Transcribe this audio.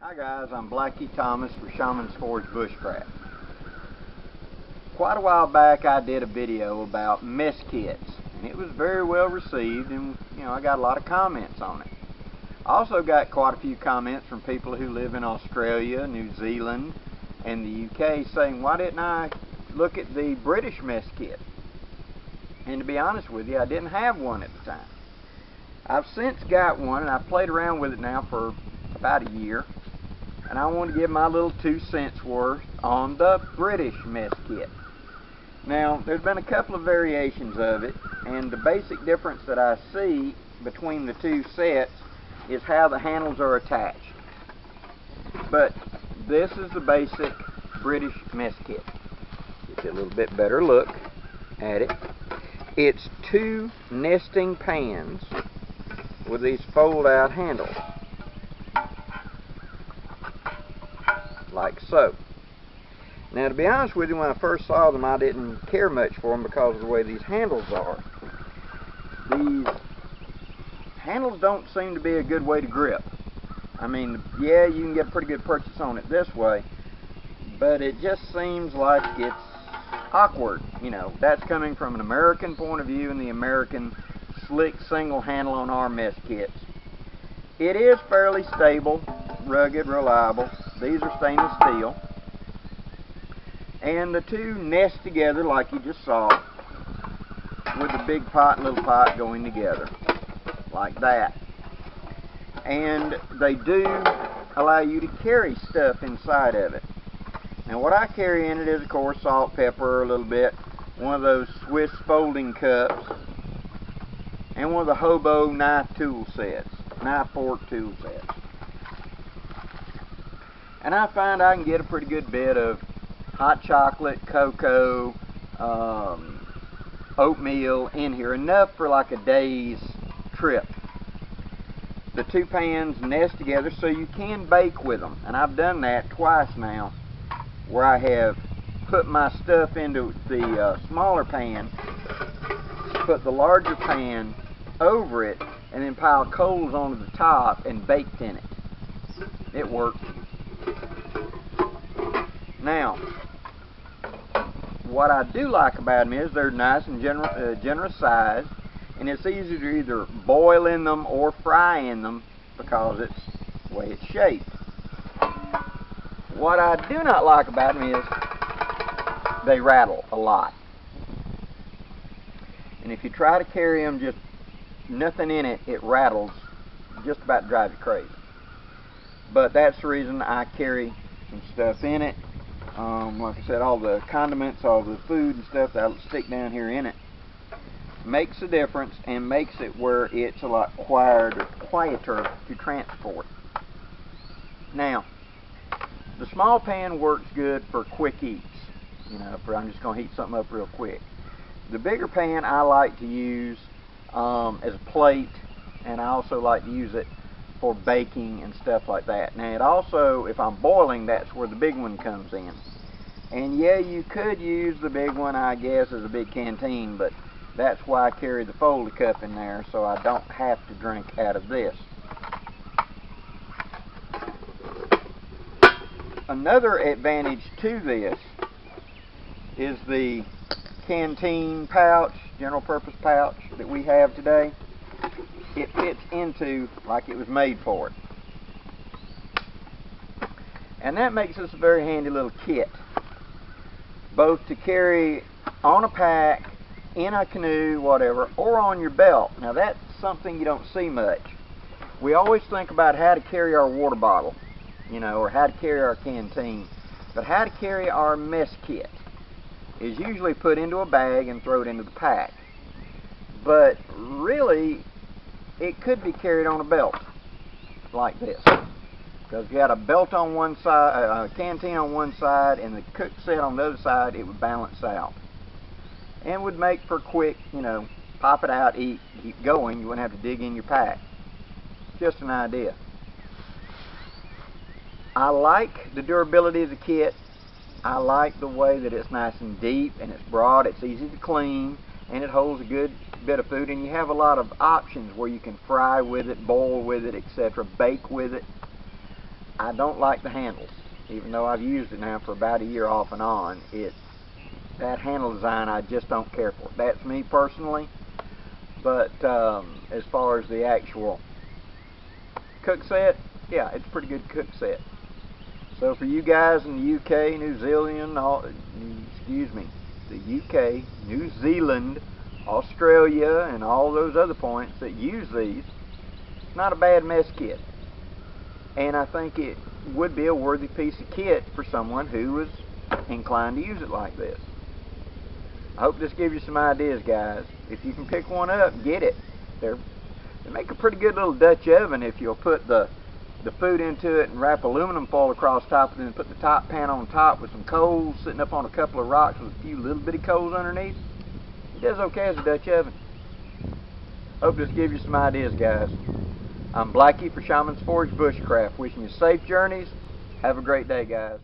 Hi guys, I'm Blackie Thomas for Shaman's Forge Bushcraft. Quite a while back I did a video about mess kits, and it was very well received, and I got a lot of comments on it. I also got quite a few comments from people who live in Australia, New Zealand, and the UK saying, why didn't I look at the British mess kit? And to be honest with you, I didn't have one at the time. I've since got one, and I've played around with it now for about a year. And I want to give my little 2 cents worth on the British mess kit. Now, there's been a couple of variations of it, and the basic difference that I see between the two sets is how the handles are attached. But this is the basic British mess kit. Get you a little bit better look at it. It's 2 nesting pans with these fold-out handles, like so. Now, to be honest with you, when I first saw them, I didn't care much for them because of the way these handles are. These handles don't seem to be a good way to grip. I mean, yeah, you can get a pretty good purchase on it this way, but it just seems like it's awkward. That's coming from an American point of view and the American slick single handle on our mess kits. It is fairly stable, rugged, reliable. These are stainless steel, and the two nest together like you just saw, with the big pot and little pot going together like that. And they do allow you to carry stuff inside of it. Now, what I carry in it is, of course, salt, pepper, a little bit, one of those Swiss folding cups, and one of the Hobo knife fork tool sets. And I find I can get a pretty good bit of hot chocolate, cocoa, oatmeal in here, enough for like a day's trip. The 2 pans nest together so you can bake with them, and I've done that twice now, where I have put my stuff into the smaller pan, put the larger pan over it, and then piled coals onto the top and baked in it. It works. Now, what I do like about them is they're nice and generous size, and it's easy to either boil in them or fry in them because it's the way it's shaped. What I do not like about them is they rattle a lot. And if you try to carry them just nothing in it, it rattles, just about drives you crazy. But that's the reason I carry some stuff in it. Like I said, all the condiments, all the food and stuff that'll stick down here in it makes a difference and makes it where it's a lot quieter to transport. Now, the small pan works good for quick eats. I'm just going to heat something up real quick. The bigger pan I like to use as a plate, and I also like to use it for baking and stuff like that. Now, it also, if I'm boiling, that's where the big one comes in. And yeah, you could use the big one, I guess, as a big canteen, but that's why I carry the folded cup in there, so I don't have to drink out of this. Another advantage to this is the canteen pouch, general purpose pouch that we have today. It fits into like it was made for it. And that makes this a very handy little kit, both to carry on a pack, in a canoe, whatever, or on your belt. Now, that's something you don't see much. We always think about how to carry our water bottle, or how to carry our canteen. But how to carry our mess kit is usually put into a bag and throw it into the pack. But really, it could be carried on a belt like this, because if you had a belt on one side, a canteen on one side, and the cook set on the other side, it would balance out and would make for quick, pop it out, eat, keep going. You wouldn't have to dig in your pack. Just an idea. I like the durability of the kit. I like the way that it's nice and deep, and it's broad, it's easy to clean, and it holds a good bit of food, and you have a lot of options where you can fry with it, boil with it, etc., bake with it. I don't like the handles. Even though I've used it now for about a year off and on, that handle design I just don't care for. That's me personally. But as far as the actual cook set, yeah, it's a pretty good cook set. So for you guys in the UK, New Zealand, the UK, New Zealand, Australia, and all those other points that use these, it's not a bad mess kit. And I think it would be a worthy piece of kit for someone who was inclined to use it like this. I hope this gives you some ideas, guys. If you can pick one up, get it. They make a pretty good little Dutch oven if you'll put the food into it and wrap aluminum foil across top of it and put the top pan on top with some coals sitting up on a couple of rocks with a few little bitty coals underneath. It does okay as a Dutch oven. Hope this gives you some ideas, guys. I'm Blackie for Shaman's Forge Bushcraft. Wishing you safe journeys. Have a great day, guys.